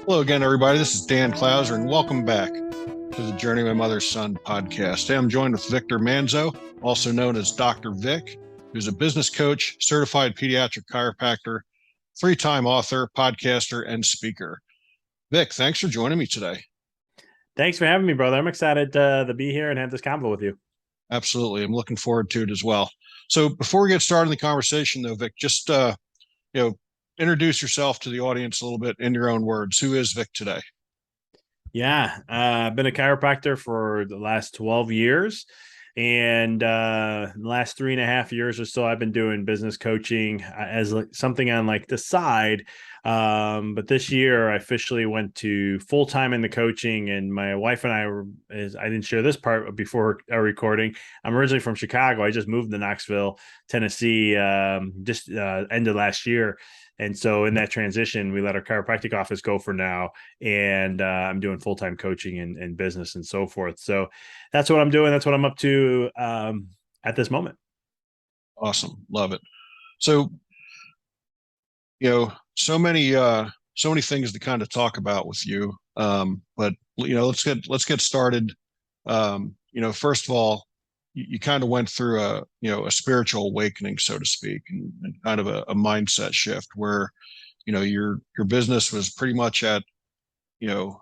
Hello again, everybody. This is Dan Clouser, and welcome back to the Journey of My Mother's Son podcast. Today I'm joined with Victor Manzo, also known as Dr. Vic, who's a business coach, certified pediatric chiropractor, three-time author, podcaster, and speaker. Vic, thanks for joining me today. Thanks for having me, brother. I'm excited to be here and have this convo with you. Absolutely. I'm looking forward to it as well. So before we get started in the conversation, though, Vic, just you know, introduce yourself to the audience a little bit in your own words. Who is Vic today? Yeah, I've been a chiropractor for the last 12 years. And the last 3.5 years or so, I've been doing business coaching as something on like the side. But this year, I officially went to full time in the coaching. And my wife and I didn't share this part before our recording. I'm originally from Chicago. I just moved to Knoxville, Tennessee, just end of last year. And so in that transition, we let our chiropractic office go for now. And I'm doing full-time coaching and business and so forth. So that's what I'm doing. That's what I'm up to at this moment. Awesome. Love it. So, so many things to kind of talk about with you. But let's get started. First of all, you kind of went through a spiritual awakening, so to speak, and kind of a mindset shift where, your business was pretty much at, you know,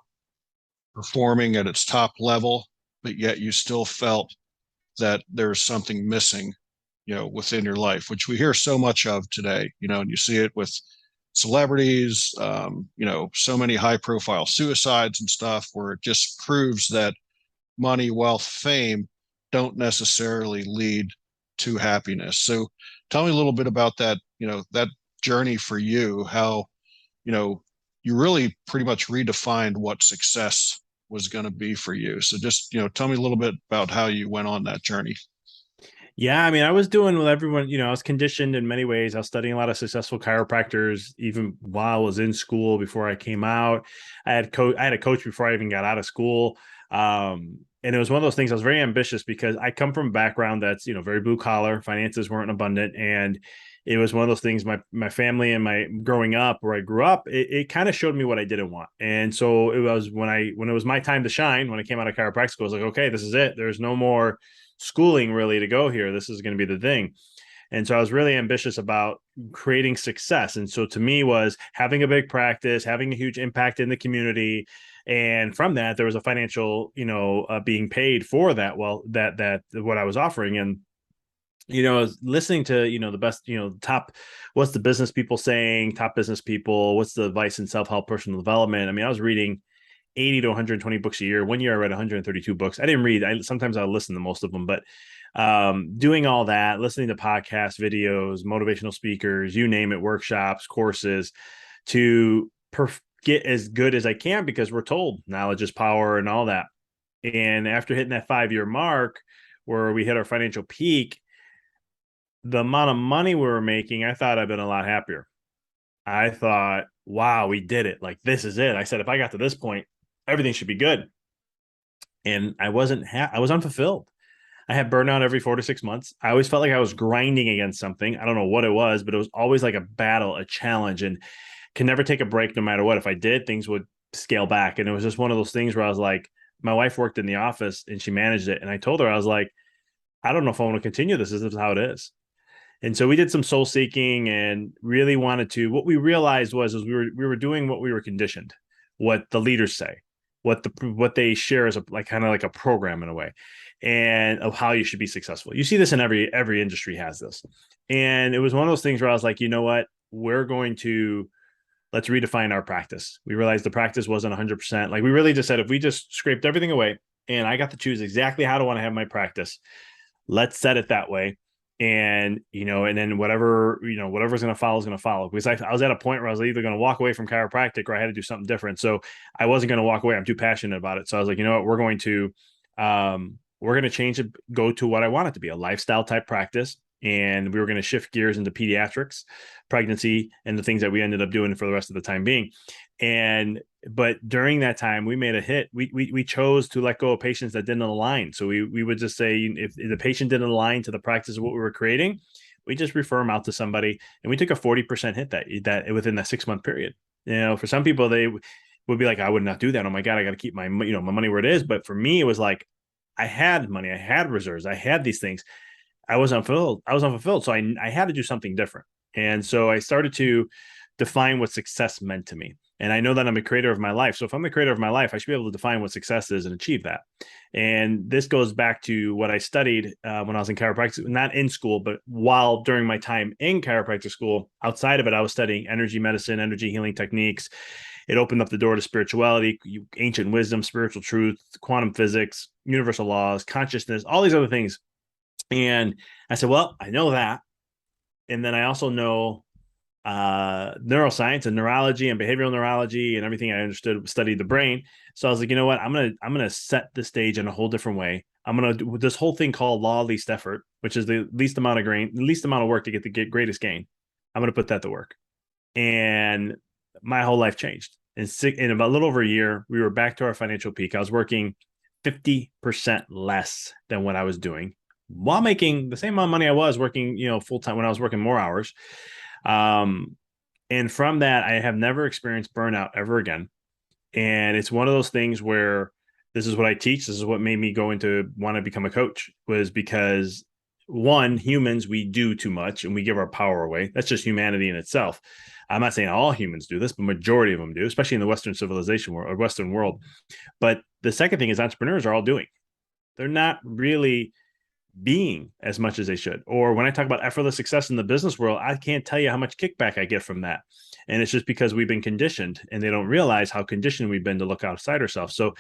performing at its top level, but yet you still felt that there's something missing, within your life, which we hear so much of today, and you see it with celebrities, so many high profile suicides and stuff, where it just proves that money, wealth, fame don't necessarily lead to happiness. So tell me a little bit about that, that journey for you, how, you really pretty much redefined what success was going to be for you. So just, tell me a little bit about how you went on that journey. Yeah, I mean, I was doing with everyone, I was conditioned in many ways. I was studying a lot of successful chiropractors even while I was in school before I came out. I had a coach before I even got out of school. And it was one of those things. I was very ambitious because I come from a background that's, very blue collar, finances weren't abundant. And it was one of those things, my family and my growing up where I grew up, it kind of showed me what I didn't want. And so it was when it was my time to shine, when I came out of chiropractic school, I was like, okay, this is it. There's no more schooling really to go here. This is going to be the thing. And so I was really ambitious about creating success. And so to me was having a big practice, having a huge impact in the community. And from that, there was a financial, being paid for that. Well, that what I was offering. And listening to, the best, top, what's the business people saying, top business people, what's the advice in self-help personal development. I mean, I was reading 80 to 120 books a year. One year I read 132 books. I didn't read. Sometimes I'll listen to most of them, but doing all that, listening to podcasts, videos, motivational speakers, you name it, workshops, courses, to get as good as I can, because we're told knowledge is power and all that. And after hitting that 5-year mark where we hit our financial peak, the amount of money we were making, I thought I'd been a lot happier. I thought, wow, we did it. Like, this is it. I said, if I got to this point, everything should be good. And I I was unfulfilled. I had burnout every 4 to 6 months. I always felt like I was grinding against something. I don't know what it was, but it was always like a battle, a challenge, and can never take a break no matter what. If I did, things would scale back. And it was just one of those things where I was like, my wife worked in the office and she managed it. And I told her, I was like, I don't know if I want to continue this. This is how it is. And so we did some soul seeking and really wanted to. What we realized was we were doing what we were conditioned, what the leaders say, what they share as a like kind of like a program in a way, and of how you should be successful. You see this in every industry has this, and it was one of those things where I was like, you know what, we're going to let's redefine our practice. We realized the practice wasn't 100%. Like we really just said, if we just scraped everything away and I got to choose exactly how to want to have my practice, let's set it that way. And and then whatever's going to follow is going to follow, because I was at a point where I was either going to walk away from chiropractic or I had to do something different. So I wasn't going to walk away. I'm too passionate about it. So I was like, you know what, we're going to change it, go to what I want it to be, a lifestyle type practice. And we were going to shift gears into pediatrics, pregnancy, and the things that we ended up doing for the rest of the time being. But during that time, we made a hit. We chose to let go of patients that didn't align. So we would just say, if the patient didn't align to the practice of what we were creating, we just refer them out to somebody. And we took a 40% hit that within that 6-month period. For some people, would be like, I would not do that. Oh my God, I got to keep my, my money where it is. But for me, it was like, I had money, I had reserves, I had these things. I was unfulfilled. I was unfulfilled. So I had to do something different. And so I started to define what success meant to me. And I know that I'm a creator of my life. So if I'm the creator of my life, I should be able to define what success is and achieve that. And this goes back to what I studied when I was in chiropractic, not in school, but while during my time in chiropractic school. Outside of it, I was studying energy medicine, energy healing techniques. It opened up the door to spirituality, ancient wisdom, spiritual truth, quantum physics, universal laws, consciousness, all these other things. And I said, well, I know that. And then I also know neuroscience and neurology and behavioral neurology and everything I understood, studied the brain. So I was like, you know what? I'm gonna set the stage in a whole different way. I'm gonna do this whole thing called law of least effort, which is the least amount of work to get the greatest gain. I'm gonna put that to work. And my whole life changed. In about a little over a year, we were back to our financial peak. I was working 50% less than what I was doing while making the same amount of money I was working, full time when I was working more hours. And from that, I have never experienced burnout ever again. And it's one of those things where this is what I teach. This is what made me go into want to become a coach, was because one, humans, we do too much and we give our power away. That's just humanity in itself. I'm not saying all humans do this, but majority of them do, especially in the Western civilization or Western world. But the second thing is entrepreneurs are all doing. They're not really being as much as they should. Or when I talk about effortless success in the business world, I can't tell you how much kickback I get from that. And it's just because we've been conditioned and they don't realize how conditioned we've been to look outside ourselves. So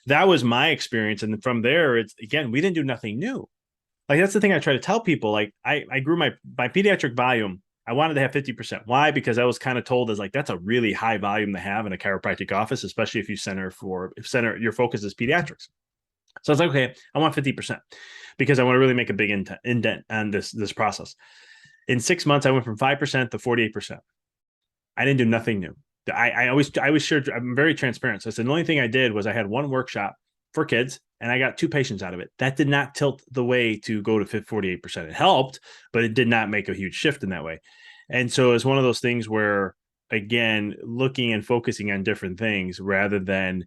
that was my experience. And from there, it's again, we didn't do nothing new. Like that's the thing I try to tell people. Like I grew my pediatric volume. I wanted to have 50%. Why? Because I was kind of told as like that's a really high volume to have in a chiropractic office, especially if you center your focus is pediatrics. So I was like, okay, I want 50% because I want to really make a big indent on this process. In 6 months, I went from 5% to 48%. I didn't do nothing new. I always shared. I'm very transparent. So I said the only thing I did was I had one workshop for kids and I got 2 patients out of it. That did not tilt the way to go to 48%. It helped, but it did not make a huge shift in that way. And so it's one of those things where, again, looking and focusing on different things rather than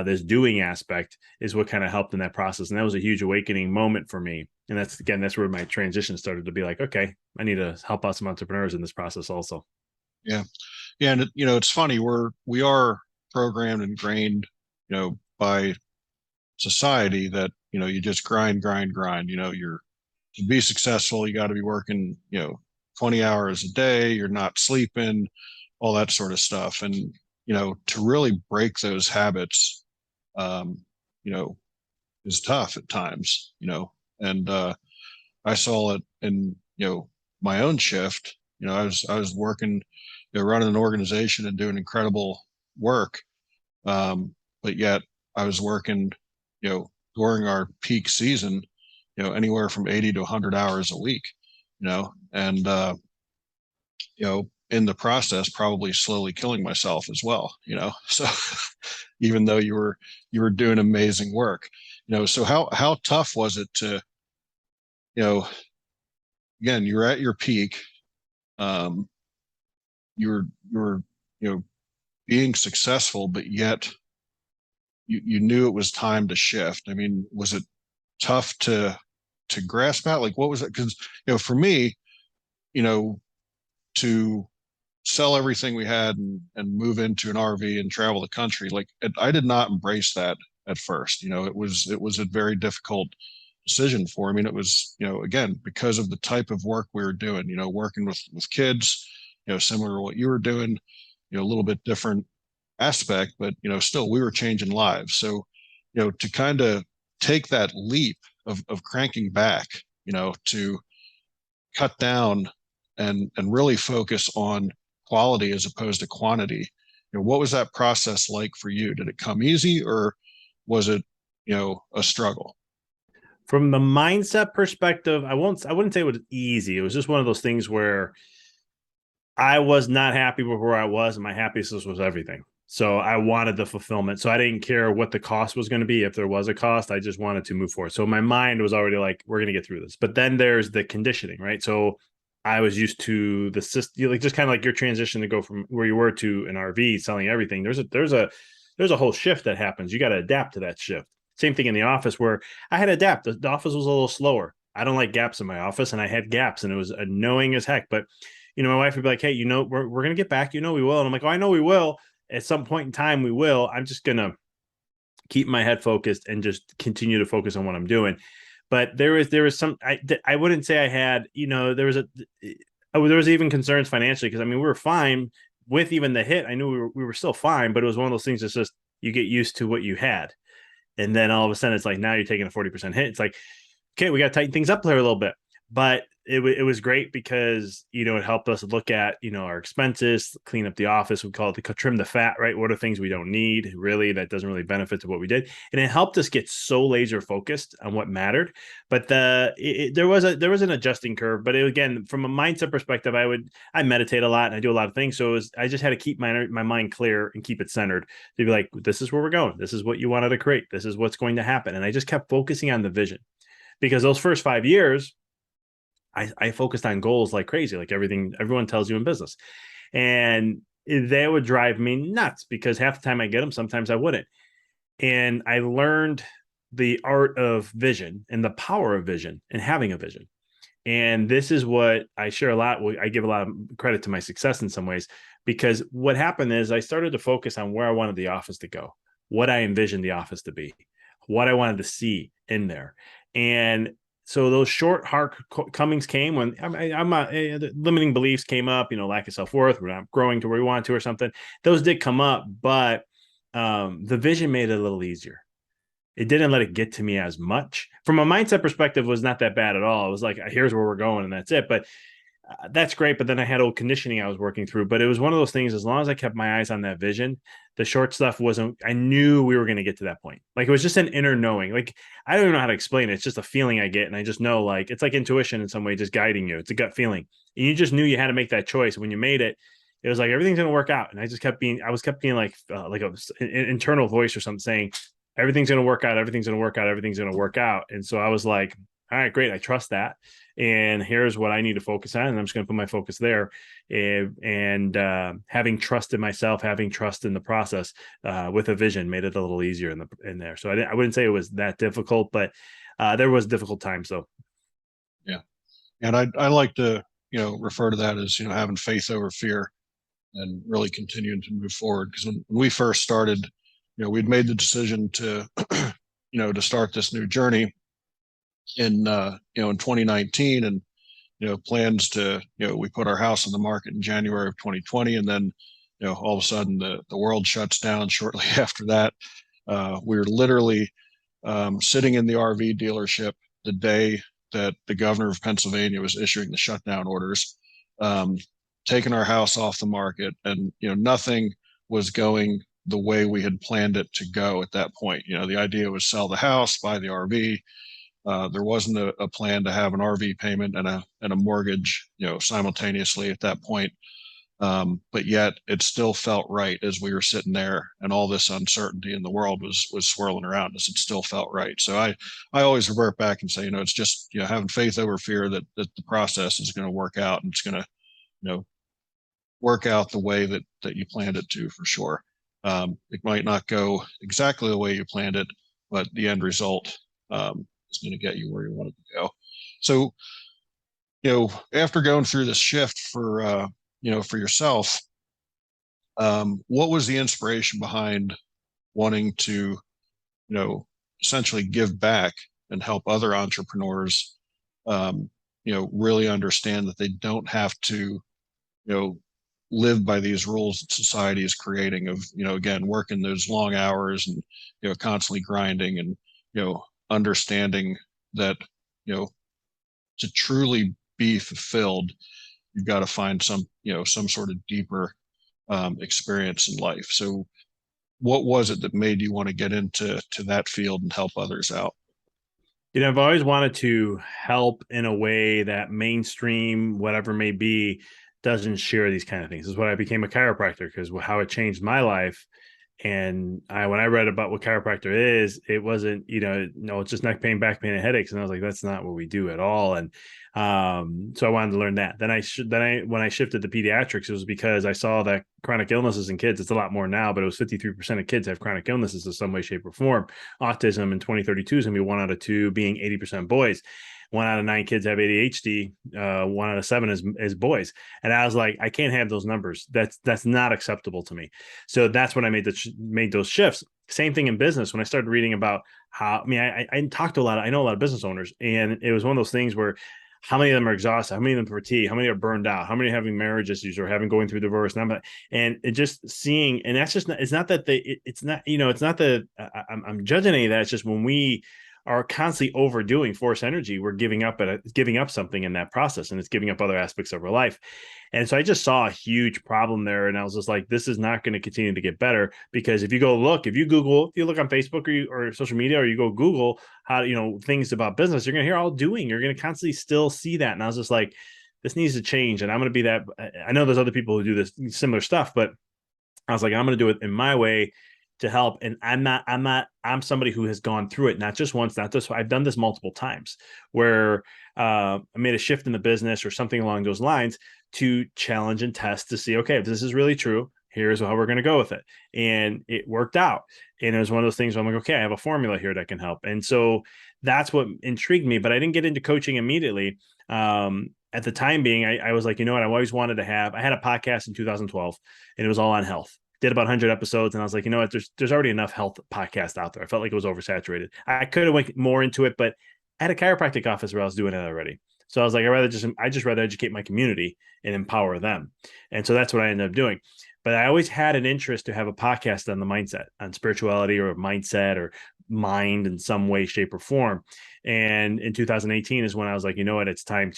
this doing aspect is what kind of helped in that process. And that was a huge awakening moment for me. And that's where my transition started to be like, okay, I need to help out some entrepreneurs in this process also. Yeah. Yeah. And it's funny, we are programmed and ingrained, by society that, you just grind, grind, grind. To be successful, you got to be working, 20 hours a day, you're not sleeping, all that sort of stuff. And, to really break those habits, um, you know, is tough at times, and I saw it in, my own shift. I was working, running an organization and doing incredible work. But yet I was working, during our peak season, anywhere from 80 to 100 hours a week, and in the process probably slowly killing myself as well, so even though you were doing amazing work, so how tough was it to, you know again, you're at your peak, um you're being successful, but yet you knew it was time to shift. I mean, was it tough to grasp at? Like, what was it? Because, for me, you know to sell everything we had and move into an RV and travel the country, like I did not embrace that at first. It was a very difficult decision for me. And it was, again, because of the type of work we were doing, working with kids, similar to what you were doing, a little bit different aspect, but, still we were changing lives. So, to kind of take that leap of cranking back, to cut down and really focus on quality as opposed to quantity. What was that process like for you? Did it come easy, or was it, a struggle? From the mindset perspective, I wouldn't say it was easy. It was just one of those things where I was not happy with where I was, and my happiness was everything. So I wanted the fulfillment. So I didn't care what the cost was going to be. If there was a cost, I just wanted to move forward. So my mind was already like, we're going to get through this. But then there's the conditioning, right? So I was used to the system, like just kind of like your transition to go from where you were to an RV selling everything. There's there's a whole shift that happens. You got to adapt to that shift. Same thing in the office where I had to adapt. The office was a little slower. I don't like gaps in my office, and I had gaps, and it was annoying as heck. But my wife would be like, "Hey, we're gonna get back. We will." And I'm like, "Oh, I know we will. At some point in time, we will. I'm just gonna keep my head focused and just continue to focus on what I'm doing." But there was some, I wouldn't say I had, there was even concerns financially, because I mean we were fine with even the hit. I knew we were still fine, but it was one of those things that's just you get used to what you had, and then all of a sudden it's like now you're taking a 40% hit. It's like, okay, we got to tighten things up there a little bit. But it was great because it helped us look at our expenses, clean up the office. We call it trim the fat, right? What are things we don't need really that doesn't really benefit to what we did, and it helped us get so laser focused on what mattered. But there was an adjusting curve. But again, from a mindset perspective, I meditate a lot and I do a lot of things. So I just had to keep my mind clear and keep it centered to be like, this is where we're going. This is what you wanted to create. This is what's going to happen. And I just kept focusing on the vision, because those first 5 years, I focused on goals like crazy, like everyone tells you in business. And they would drive me nuts because half the time I get them, sometimes I wouldn't. And I learned the art of vision and the power of vision and having a vision. And this is what I share a lot. I give a lot of credit to my success in some ways, because what happened is I started to focus on where I wanted the office to go, what I envisioned the office to be, what I wanted to see in there. And so those short, hard comings came when the limiting beliefs came up, lack of self-worth, we're not growing to where we want to or something. Those did come up, but the vision made it a little easier. It didn't let it get to me as much. From a mindset perspective, it was not that bad at all. It was like, here's where we're going and that's it. But that's great. But then I had old conditioning I was working through. But it was one of those things, as long as I kept my eyes on that vision, the short stuff I knew we were going to get to that point. Like it was just an inner knowing. Like I don't even know how to explain it. It's just a feeling I get. And I just know, like, it's like intuition in some way, just guiding you. It's a gut feeling. And you just knew you had to make that choice. When you made it, it was like, everything's going to work out. And I just kept being like an internal voice or something saying, everything's going to work out. Everything's going to work out. Everything's going to work out. And so I was like, all right, great. I trust that. And here's what I need to focus on. And I'm just going to put my focus there. And having trust in myself, having trust in the process with a vision made it a little easier in there. So I wouldn't say it was that difficult, but there was difficult times though. Yeah. And I like to, refer to that as, having faith over fear and really continuing to move forward. Because when we first started, we'd made the decision to, to start this new journey in 2019, and plans to, we put our house on the market in January of 2020, and then all of a sudden the world shuts down shortly after that. We were literally sitting in the RV dealership the day that the governor of Pennsylvania was issuing the shutdown orders, taking our house off the market, and nothing was going the way we had planned it to go at that point. The idea was sell the house, buy the RV. There wasn't a plan to have an RV payment and a mortgage, simultaneously at that point. But yet it still felt right as we were sitting there, and all this uncertainty in the world was swirling around us. It still felt right. So I always revert back and say, it's just having faith over fear that the process is going to work out, and it's going to work out the way that you planned it to, for sure. It might not go exactly the way you planned it, but the end result is going to get you where you wanted to go. So, after going through this shift for yourself, what was the inspiration behind wanting to, essentially give back and help other entrepreneurs, really understand that they don't have to, live by these rules that society is creating of, again, working those long hours and, constantly grinding, and, understanding that, to truly be fulfilled, you've got to find some sort of deeper experience in life. So what was it that made you want to get into that field and help others out? I've always wanted to help in a way that mainstream, whatever may be, doesn't share these kind of things. This is why I became a chiropractor, because how it changed my life And when I read about what chiropractor is, it wasn't, no, it's just neck pain, back pain, and headaches. And I was like, that's not what we do at all. And so I wanted to learn that. When I shifted to pediatrics, it was because I saw that chronic illnesses in kids, it's a lot more now, but it was 53% of kids have chronic illnesses in some way, shape, or form. Autism in 2032 is going to be 1 out of 2, being 80% boys. 1 out of 9 kids have ADHD. 1 out of 7 is boys. And I was like, I can't have those numbers. That's not acceptable to me. So that's when I made those shifts. Same thing in business. When I started reading about how, I talked to I know a lot of business owners, and it was one of those things where how many of them are exhausted, how many of them fatigue, how many are burned out, how many are having marriage issues or having going through divorce. And it just seeing, and that's just not, it's not that it's not, it's not that I'm judging any of that. It's just when we are constantly overdoing force energy, we're giving up something in that process, and it's giving up other aspects of our life. And so I just saw a huge problem there, and I was just like, this is not going to continue to get better, because if you look on Facebook or social media, or you go Google how, things about business, you're going to hear all doing, you're going to constantly still see that. And I was just like, this needs to change. And I'm going to be that. I know there's other people who do this similar stuff, but I was like, I'm going to do it in my way to help. And I'm somebody who has gone through it, not just once, not just, I've done this multiple times, where I made a shift in the business or something along those lines to challenge and test to see, okay, if this is really true, here's how we're going to go with it. And it worked out. And it was one of those things where I'm like, okay, I have a formula here that can help. And so that's what intrigued me, but I didn't get into coaching immediately. At the time being, I was like, I've always wanted to I had a podcast in 2012, and it was all on health. Did about 100 episodes, and I was like, there's already enough health podcasts out there. I felt like it was oversaturated. I could have went more into it, but I had a chiropractic office where I was doing it already. So I was like, I just rather educate my community and empower them. And so that's what I ended up doing. But I always had an interest to have a podcast on the mindset, on spirituality or mindset or mind in some way, shape, or form. And in 2018 is when I was like, it's time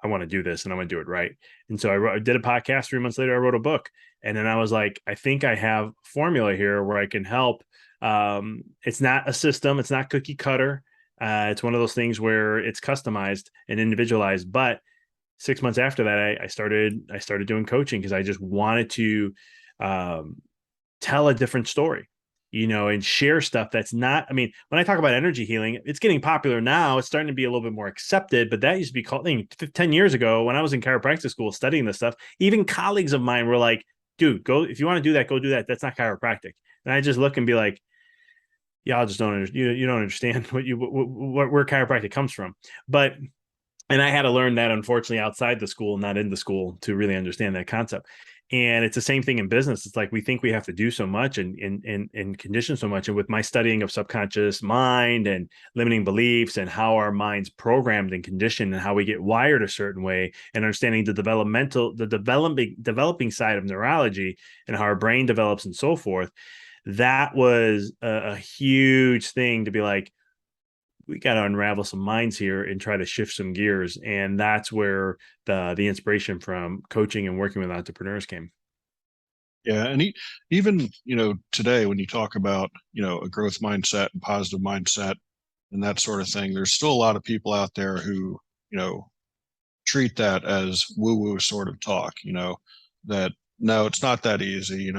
I want to do this, and I want to do it right. And so I did a podcast. 3 months later, I wrote a book. And then I was like, I think I have a formula here where I can help. It's not a system. It's not cookie cutter. It's one of those things where it's customized and individualized. But 6 months after that, I started doing coaching, because I just wanted to tell a different story, and share stuff that's not, when I talk about energy healing, it's getting popular now. It's starting to be a little bit more accepted, but that used to be called, 10 years ago when I was in chiropractic school studying this stuff, even colleagues of mine were like, dude, go, if you want to do that, go do that. That's not chiropractic. And I just look and be like, y'all just don't understand. You don't understand where chiropractic comes from. And I had to learn that, unfortunately, outside the school, not in the school, to really understand that concept. And it's the same thing in business. It's like we think we have to do so much and condition so much. And with my studying of subconscious mind and limiting beliefs and how our mind's programmed and conditioned and how we get wired a certain way, and understanding the developing side of neurology and how our brain develops and so forth, that was a huge thing to be like, we got to unravel some minds here and try to shift some gears. And that's where the inspiration from coaching and working with entrepreneurs came. Yeah. And even, today, when you talk about, a growth mindset and positive mindset and that sort of thing, there's still a lot of people out there who, treat that as woo-woo sort of talk, that no, it's not that easy.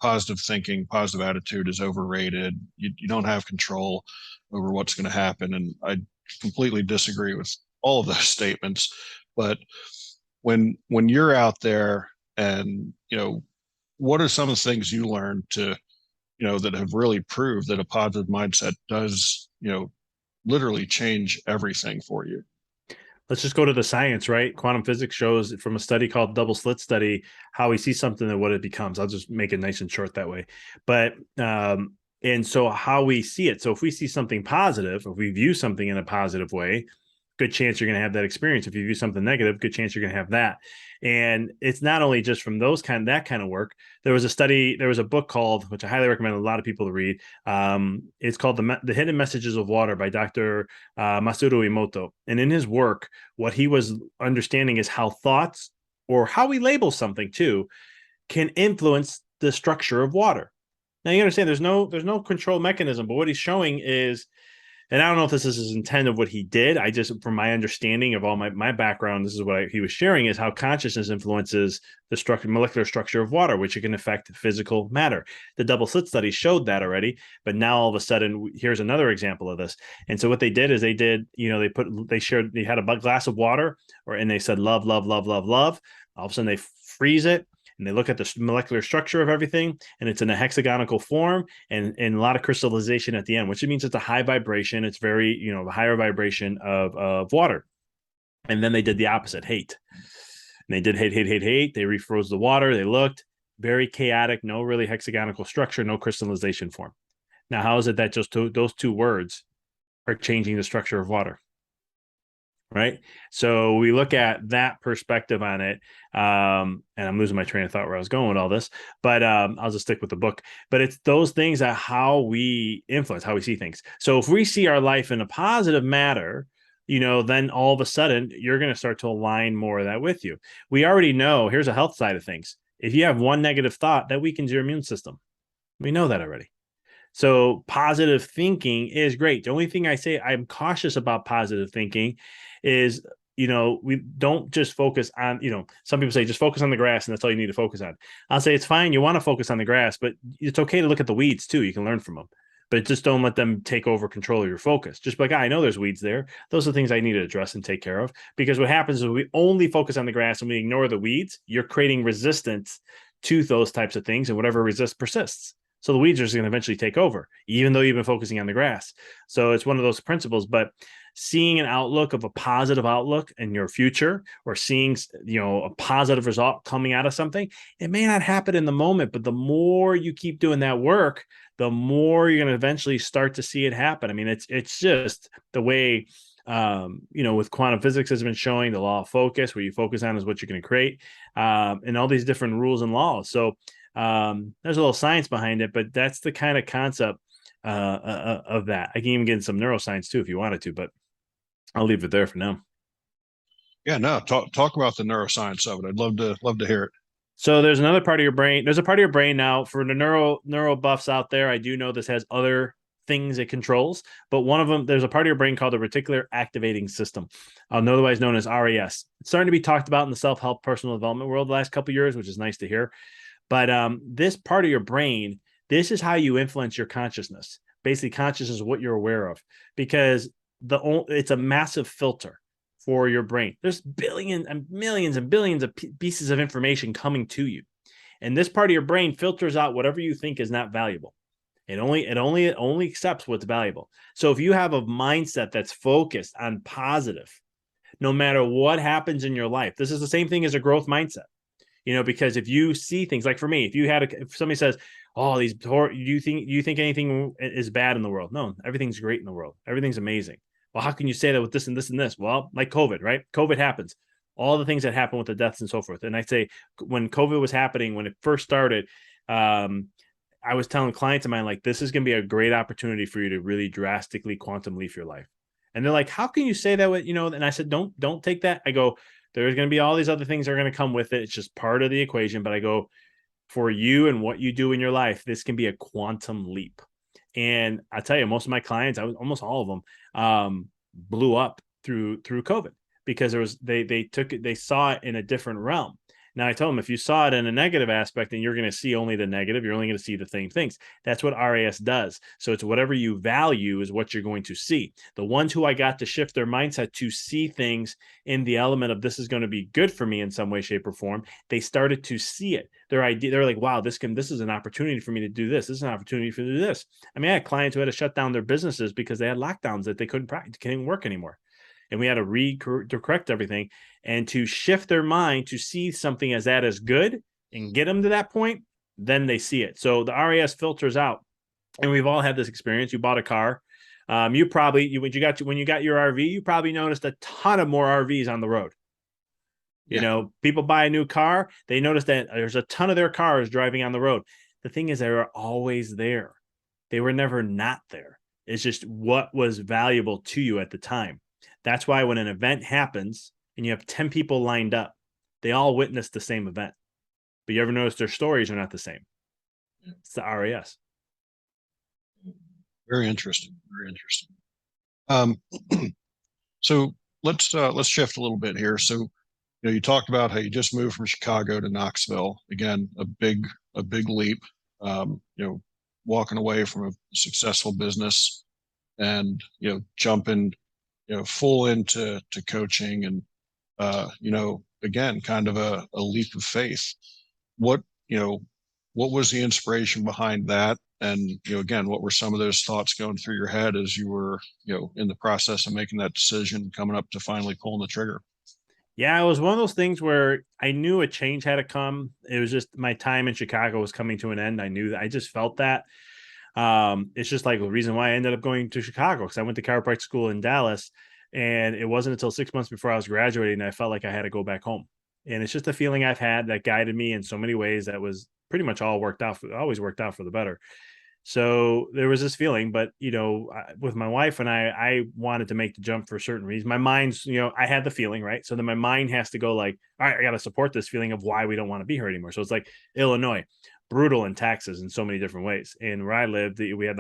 Positive thinking, positive attitude is overrated. You don't have control over what's going to happen. And I completely disagree with all of those statements. But when you're out there and, what are some of the things you learned that have really proved that a positive mindset does, literally change everything for you? Let's just go to the science, right? Quantum physics shows from a study called double slit study how we see something and what it becomes. I'll just make it nice and short that way. But and so how we see it. So if we see something positive, if we view something in a positive way, good chance you're going to have that experience. If you view something negative, good chance you're going to have that. And it's not only just from that kind of work. There was a book called, which I highly recommend a lot of people to read. It's called The Hidden Messages of Water by Dr. Masaru Emoto. And in his work, what he was understanding is how thoughts, or how we label something too, can influence the structure of water. Now you understand there's no control mechanism, but what he's showing is and I don't know if this is his intent of what he did. I just, from my understanding of all my background, this is what he was sharing, is how consciousness influences the molecular structure of water, which it can affect physical matter. The double slit study showed that already, but now all of a sudden, here's another example of this. And so what they did is they had a glass of water, and they said love, love, love, love, love. All of a sudden they freeze it, and they look at the molecular structure of everything, and it's in a hexagonal form, and a lot of crystallization at the end, which means it's a high vibration. It's very, a higher vibration of water. And then they did the opposite, hate. And they did hate, hate, hate, hate. They refroze the water. They looked very chaotic, no really hexagonal structure, no crystallization form. Now, how is it that just those two words are changing the structure of water? Right. So we look at that perspective on it. And I'm losing my train of thought where I was going with all this, but I'll just stick with the book. But it's those things that how we influence, how we see things. So if we see our life in a positive matter, then all of a sudden you're going to start to align more of that with you. We already know, here's a health side of things. If you have one negative thought, that weakens your immune system. We know that already. So positive thinking is great. The only thing I say I'm cautious about positive thinking is, we don't just focus on, some people say just focus on the grass and that's all you need to focus on. I'll say it's fine. You want to focus on the grass, but it's okay to look at the weeds too. You can learn from them, but just don't let them take over control of your focus. Just be like, I know there's weeds there. Those are the things I need to address and take care of, because what happens is we only focus on the grass and we ignore the weeds. You're creating resistance to those types of things, and whatever resists persists. So the weeds are just going to eventually take over, even though you've been focusing on the grass. So it's one of those principles. But seeing an outlook of a positive outlook in your future, or seeing, a positive result coming out of something, it may not happen in the moment, but the more you keep doing that work, the more you're going to eventually start to see it happen. I mean, it's just the way, with quantum physics has been showing, the law of focus, where you focus on is what you're going to create, and all these different rules and laws. So there's a little science behind it, but that's the kind of concept of that. I can even get in some neuroscience too if you wanted to, but I'll leave it there for now. Yeah, no, talk about the neuroscience of it. I'd love to hear it. So there's another part of your brain. There's a part of your brain now for the neuro buffs out there. I do know this has other things it controls, but one of them, there's a part of your brain called the reticular activating system, otherwise known as RAS. It's starting to be talked about in the self-help personal development world the last couple of years, which is nice to hear. But this part of your brain, this is how you influence your consciousness. Basically, consciousness is what you're aware of, because it's a massive filter for your brain. There's billions and millions and billions of pieces of information coming to you, and this part of your brain filters out whatever you think is not valuable. It only accepts what's valuable. So if you have a mindset that's focused on positive, no matter what happens in your life, this is the same thing as a growth mindset. Because if you see things like, for me, if somebody says, oh, you think anything is bad in the world? No, everything's great in the world. Everything's amazing. Well, how can you say that with this and this and this? Well, like COVID, right? COVID happens. All the things that happen with the deaths and so forth. And I say, when COVID was happening, when it first started, I was telling clients of mine, like, this is going to be a great opportunity for you to really drastically quantum leap your life. And they're like, how can you say that with, and I said, don't take that. I go, there's going to be all these other things that are going to come with it. It's just part of the equation. But I go, for you and what you do in your life, this can be a quantum leap. And I tell you, most of my clients, almost all of them, blew up through COVID, because they saw it in a different realm. Now, I told them, if you saw it in a negative aspect, then you're going to see only the negative. You're only going to see the same things. That's what RAS does. So it's whatever you value is what you're going to see. The ones who I got to shift their mindset to see things in the element of, this is going to be good for me in some way, shape, or form, they started to see it. They're like, wow, this is an opportunity for me to do this. This is an opportunity for me to do this. I mean, I had clients who had to shut down their businesses because they had lockdowns that they couldn't work anymore. And we had to correct everything and to shift their mind to see something as that as good and get them to that point. Then they see it. So the RAS filters out, and we've all had this experience. You bought a car. When you got your RV, you probably noticed a ton of more RVs on the road. People buy a new car. They notice that there's a ton of their cars driving on the road. The thing is, they were always there. They were never not there. It's just what was valuable to you at the time. That's why when an event happens and you have 10 people lined up, they all witness the same event. But you ever notice their stories are not the same? It's the RAS. Very interesting. Very interesting. Um, so let's shift a little bit here. So, you talked about how you just moved from Chicago to Knoxville. Again, a big leap. Walking away from a successful business and jumping full into coaching and again kind of a leap of faith. What you know what was the inspiration behind that? And again, what were some of those thoughts going through your head as you were in the process of making that decision, coming up to finally pulling the trigger? Yeah, it was one of those things where I knew a change had to come. It was just my time in Chicago was coming to an end. I knew that. I just felt that. It's just like the reason why I ended up going to Chicago, because I went to chiropractic school in Dallas, and it wasn't until 6 months before I was graduating that I felt like I had to go back home. And it's just a feeling I've had that guided me in so many ways that was pretty much all worked out for, always worked out for the better. So there was this feeling, but with my wife and I wanted to make the jump for certain reasons. My mind's, I had the feeling, right? So then my mind has to go like, all right, I got to support this feeling of why we don't want to be here anymore. So it's like Illinois, brutal in taxes in so many different ways. And where I lived, we had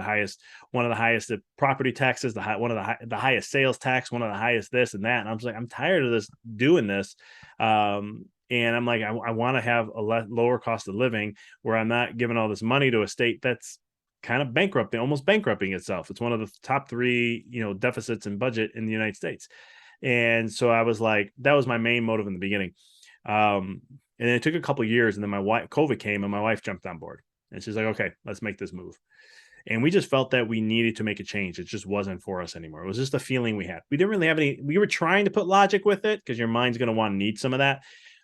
one of the highest property taxes, one of the highest sales tax, one of the highest this and that. And I was like, I'm tired of this doing this. And I'm like, I want to have a lower cost of living where I'm not giving all this money to a state that's kind of bankrupting, almost bankrupting itself. It's one of the top three, deficits in budget in the United States. And so I was like, that was my main motive in the beginning. And then it took a couple of years, and then my wife, COVID came, and my wife jumped on board, and she's like, "Okay, let's make this move." And we just felt that we needed to make a change. It just wasn't for us anymore. It was just a feeling we had. We didn't really have any. We were trying to put logic with it because your mind's going to want to need some of that.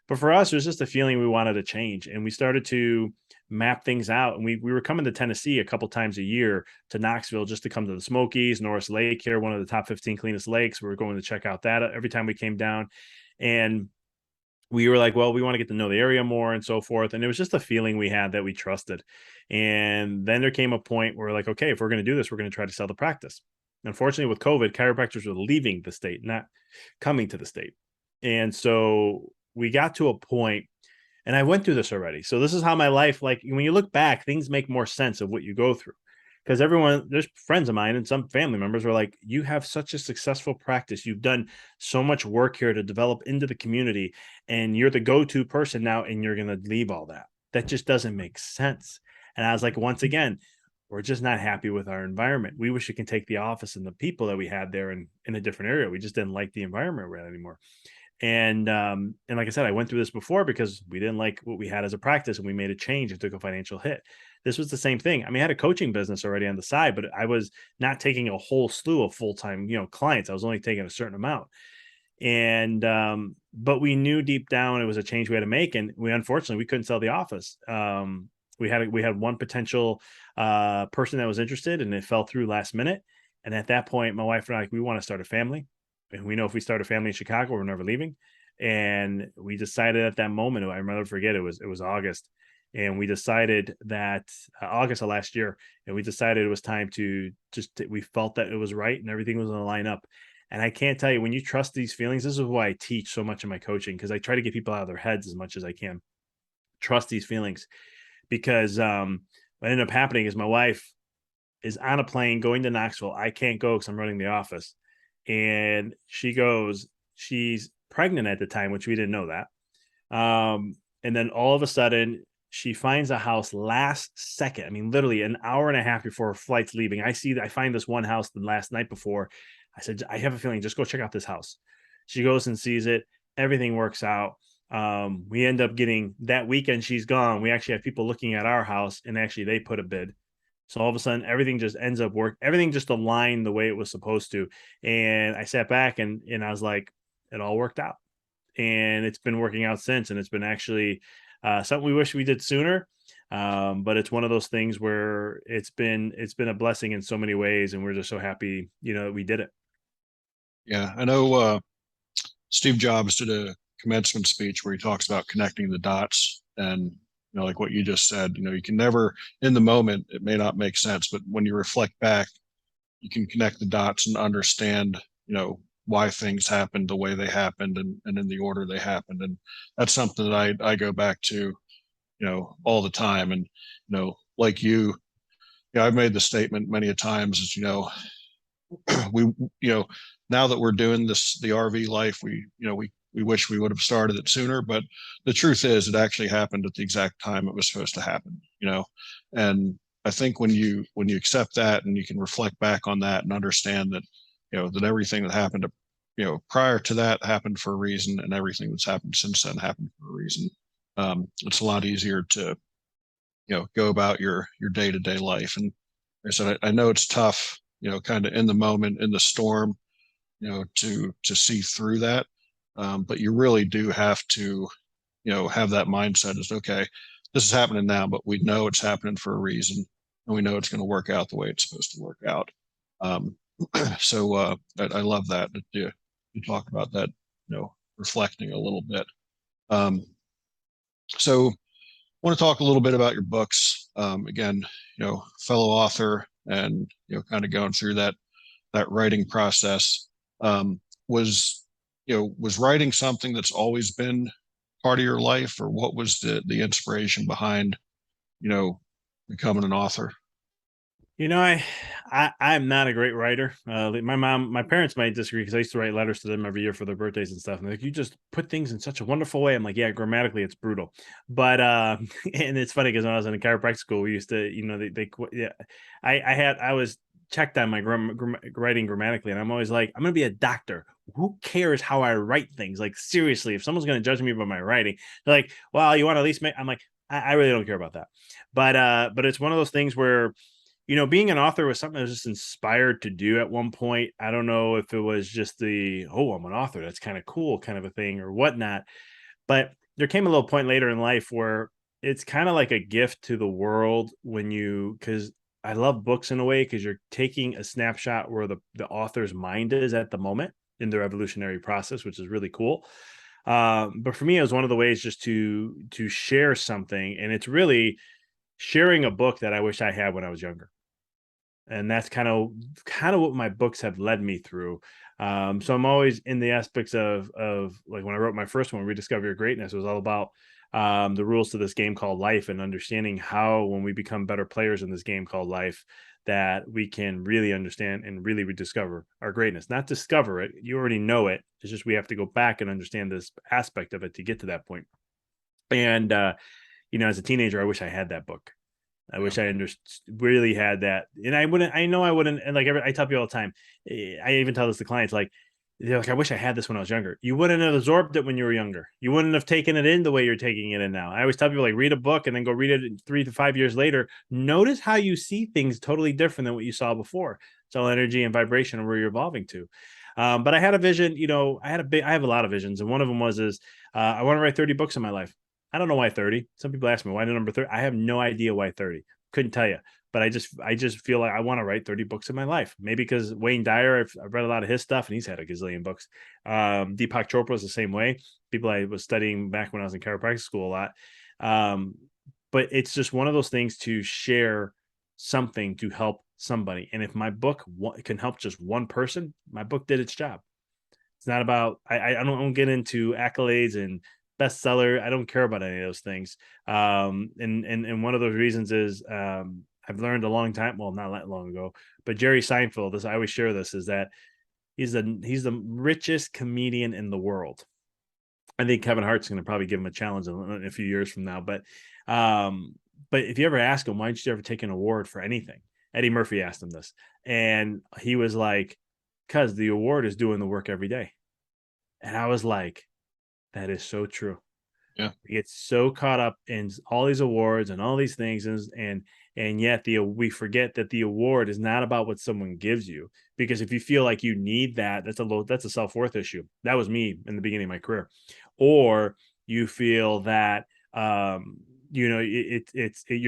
But for us, it was just a feeling we wanted to change, and we started to map things out. And we were coming to Tennessee a couple times a year to Knoxville just to come to the Smokies, Norris Lake here, one of the top 15 cleanest lakes. We were going to check out that every time we came down, and we were like, well, we want to get to know the area more and so forth. And it was just a feeling we had that we trusted. And then there came a point where we're like, okay, if we're going to do this, we're going to try to sell the practice. Unfortunately, with COVID, chiropractors were leaving the state, not coming to the state. And so we got to a point, and I went through this already. So this is how my life, like when you look back, things make more sense of what you go through. Because there's friends of mine and some family members were like, you have such a successful practice. You've done so much work here to develop into the community, and you're the go-to person now, and you're going to leave all that. That just doesn't make sense. And I was like, once again, we're just not happy with our environment. We wish we can take the office and the people that we had there in a different area. We just didn't like the environment we're at anymore. And like I said, I went through this before because we didn't like what we had as a practice, and we made a change and took a financial hit. This was the same thing. I mean, I had a coaching business already on the side, but I was not taking a whole slew of full-time, clients. I was only taking a certain amount. And but we knew deep down it was a change we had to make. And we unfortunately we couldn't sell the office. We had one potential person that was interested, and it fell through last minute. And at that point, my wife and I, like, we want to start a family. And we know if we start a family in Chicago, we're never leaving. And we decided at that moment, I remember forget it was August. And we decided that August of last year, and we decided it was time to we felt that it was right and everything was going to line up. And I can't tell you, when you trust these feelings, this is why I teach so much in my coaching, because I try to get people out of their heads as much as I can. Trust these feelings, because what ended up happening is my wife is on a plane going to Knoxville. I can't go because I'm running the office. And she's pregnant at the time, which we didn't know that. And then all of a sudden, she finds a house last second. I mean, literally an hour and a half before her flight's leaving. I find this one house the last night before. I said, I have a feeling, just go check out this house. She goes and sees it. Everything works out. We end up getting that weekend she's gone. We actually have people looking at our house, and actually they put a bid. So all of a sudden, everything just ends up work. Everything just aligned the way it was supposed to. And I sat back and I was like, it all worked out, and it's been working out since. And it's been actually something we wish we did sooner. But it's one of those things where it's been a blessing in so many ways, and we're just so happy, that we did it. Yeah, I know Steve Jobs did a commencement speech where he talks about connecting the dots, and like what you just said, you can never, in the moment it may not make sense, but when you reflect back, you can connect the dots and understand why things happened the way they happened, and in the order they happened. And that's something that I go back to all the time. And like I've made the statement many a times, is we, you know, now that we're doing this, the RV life, we wish we would have started it sooner, but the truth is it actually happened at the exact time it was supposed to happen, and I think when you accept that and you can reflect back on that and understand that, that everything that happened prior to that happened for a reason, and everything that's happened since then happened for a reason. It's a lot easier to, go about your day-to-day life. And like I said, I know it's tough, kind of in the moment, in the storm, to see through that. But you really do have to, have that mindset is okay, this is happening now, but we know it's happening for a reason, and we know it's going to work out the way it's supposed to work out. Um, so I love that you talk about that, reflecting a little bit. Um, so I want to talk a little bit about your books. Again, fellow author, and kind of going through that writing process. Was was writing something that's always been part of your life, or what was the inspiration behind becoming an author? I'm not a great writer. My parents might disagree because I used to write letters to them every year for their birthdays and stuff. And they're like, you just put things in such a wonderful way. I'm like, yeah, grammatically it's brutal, but and it's funny because when I was in a chiropractic school, we used to, yeah, I was checked on my writing grammatically, and I'm always like, I'm gonna be a doctor. Who cares how I write things? Like seriously, if someone's gonna judge me by my writing, they're like, well, you want to at least make. I'm like, I really don't care about that. But it's one of those things where being an author was something I was just inspired to do at one point. I don't know if it was just oh, I'm an author, that's kind of cool kind of a thing or whatnot. But there came a little point later in life where it's kind of like a gift to the world because I love books in a way because you're taking a snapshot where the author's mind is at the moment in their evolutionary process, which is really cool. But for me, it was one of the ways just to share something, and it's really sharing a book that I wish I had when I was younger, and that's kind of what my books have led me through. So I'm always in the aspects of like when I wrote my first one, Rediscover Your Greatness, it was all about the rules to this game called life, and understanding how when we become better players in this game called life, that we can really understand and really rediscover our greatness. Not discover it, you already know it. It's just we have to go back and understand this aspect of it to get to that point. And as a teenager, I wish I had that book. I Yeah. wish I really had that. And I wouldn't, I know I wouldn't. And like I tell people all the time, I even tell this to clients, like, they're like, I wish I had this when I was younger. You wouldn't have absorbed it when you were younger. You wouldn't have taken it in the way you're taking it in now. I always tell people, like, read a book and then go read it 3 to 5 years later. Notice how you see things totally different than what you saw before. It's all energy and vibration and where you're evolving to. But I had a vision, I have a lot of visions. And one of them is I want to write 30 books in my life. I don't know why 30. Some people ask me why the number 30. I have no idea why 30. Couldn't tell you. But I just feel like I want to write 30 books in my life. Maybe because Wayne Dyer, I've read a lot of his stuff, and he's had a gazillion books. Deepak Chopra is the same way. People I was studying back when I was in chiropractic school a lot. Um, but it's just one of those things to share something to help somebody. And if my book can help just one person, my book did its job. It's not about I don't get into accolades and bestseller. I don't care about any of those things. And one of those reasons is I've learned a long time, well, not that long ago, but Jerry Seinfeld, this I always share this, is that he's the richest comedian in the world. I think Kevin Hart's going to probably give him a challenge in a few years from now. Um, but if you ever ask him, why didn't you ever take an award for anything? Eddie Murphy asked him this, and he was like, "Because the award is doing the work every day." And I was like, "That is so true." Yeah. We get so caught up in all these awards and all these things, and yet we forget that the award is not about what someone gives you. Because if you feel like you need that, that's a self-worth issue. That was me in the beginning of my career. Or you feel that you're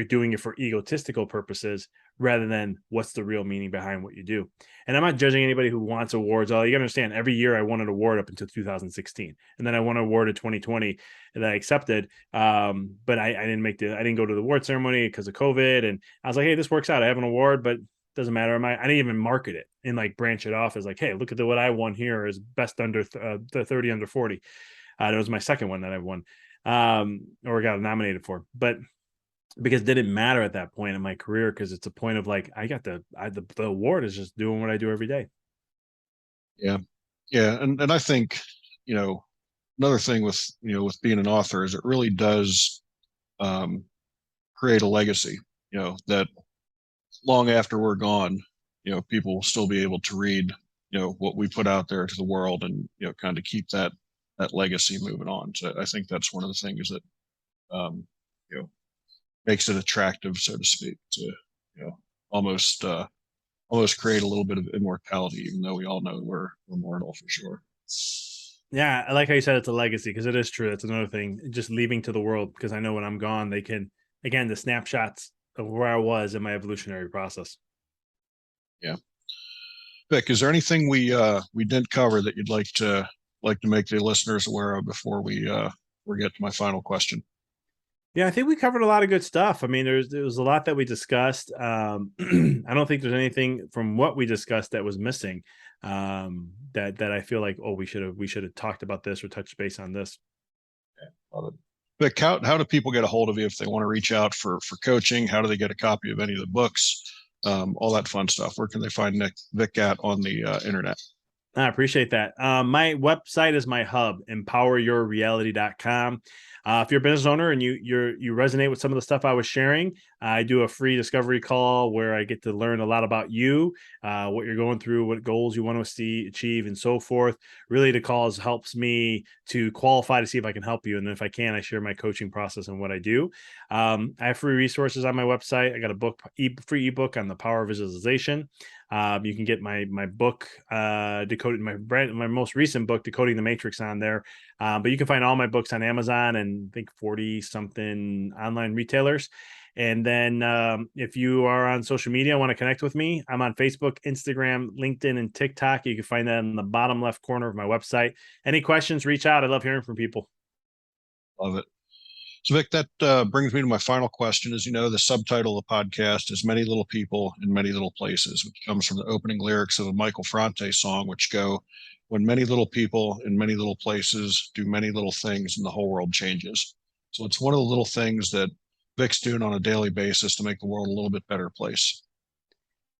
doing it for egotistical purposes rather than what's the real meaning behind what you do. And I'm not judging anybody who wants awards. Oh, you gotta understand, every year I won an award up until 2016, and then I won an award in 2020 that I accepted. But I didn't go to the award ceremony because of COVID. And I was like, hey, this works out. I have an award, but doesn't matter. I didn't even market it and like branch it off as like, hey, look at what I won here as best under the 30 under 40. That was my second one that I won, or got nominated for. But because it didn't matter at that point in my career, because it's a point of like I got the award is just doing what I do every day. Yeah. Yeah. And I think, you know, another thing with, with being an author is it really does um, create a legacy, that long after we're gone, people will still be able to read, what we put out there to the world and, kind of keep that legacy moving on. So I think that's one of the things that, um, you know, makes it attractive, so to speak, to, almost, almost create a little bit of immortality, even though we all know we're mortal for sure. Yeah, I like how you said it's a legacy, because it is true. That's another thing. Just leaving to the world, because I know when I'm gone, they can, again, the snapshots of where I was in my evolutionary process. Yeah. Vic, is there anything we didn't cover that you'd like to make the listeners aware of before we get to my final question? Yeah, I think we covered a lot of good stuff. I mean, there was a lot that we discussed. I don't think there's anything from what we discussed that was missing. That I feel like, oh, we should have talked about this or touched base on this. Love it. Vic, how do people get a hold of you if they want to reach out for coaching? How do they get a copy of any of the books? All that fun stuff. Where can they find Vic at on the internet? I appreciate that. My website is my hub, empoweryourreality.com. If you're a business owner and you resonate with some of the stuff I was sharing, I do a free discovery call where I get to learn a lot about you, what you're going through, what goals you want to see, achieve, and so forth. Really, the calls helps me to qualify to see if I can help you, and then if I can, I share my coaching process and what I do. I have free resources on my website. I got a free ebook on the power of visualization. You can get my book, decoding my most recent book, Decoding the Matrix, on there. But you can find all my books on Amazon and I think 40 something online retailers. And then if you are on social media, want to connect with me, I'm on Facebook, Instagram, LinkedIn, and TikTok. You can find that in the bottom left corner of my website. Any questions, reach out. I love hearing from people. Love it. So, Vic, that brings me to my final question. As you know, the subtitle of the podcast is Many Little People in Many Little Places, which comes from the opening lyrics of a Michael Franti song, which go, when many little people in many little places do many little things and the whole world changes. So it's one of the little things that Vic's doing on a daily basis to make the world a little bit better place.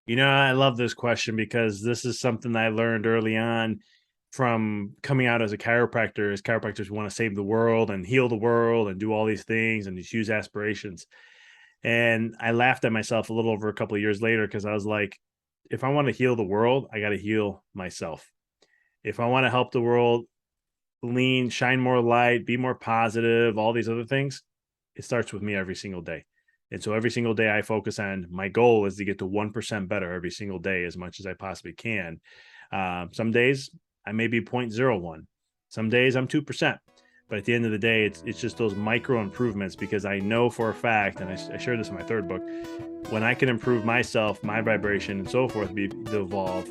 I love this question because this is something that I learned early on from coming out as a chiropractor. As chiropractors, we want to save the world and heal the world and do all these things and these huge aspirations. And I laughed at myself a little over a couple of years later, because I was like, if I want to heal the world, I got to heal myself. If I want to help the world shine more light, be more positive, all these other things, it starts with me every single day. And so every single day I focus on, my goal is to get to 1% better every single day, as much as I possibly can. Some days I may be 0.01. Some days I'm 2%. But at the end of the day, it's just those micro improvements, because I know for a fact, and I shared this in my third book, when I can improve myself, my vibration, and so forth, to evolve,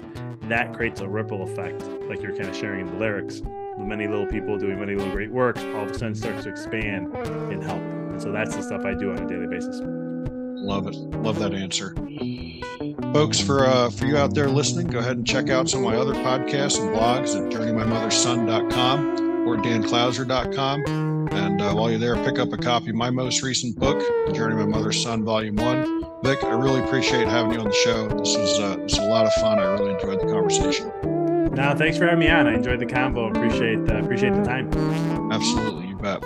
that creates a ripple effect, like you're kind of sharing in the lyrics. The many little people doing many little great works all of a sudden starts to expand and help. And so that's the stuff I do on a daily basis. Love it. Love that answer. Folks, for you out there listening, go ahead and check out some of my other podcasts and blogs at journeymymotherson.com or danclouser.com. And while you're there, pick up a copy of my most recent book, The Journey of My Mother's Son, Volume 1. Vic, I really appreciate having you on the show. This was a lot of fun. I really enjoyed the conversation. No, thanks for having me on. I enjoyed the convo. Appreciate the time. Absolutely. You bet.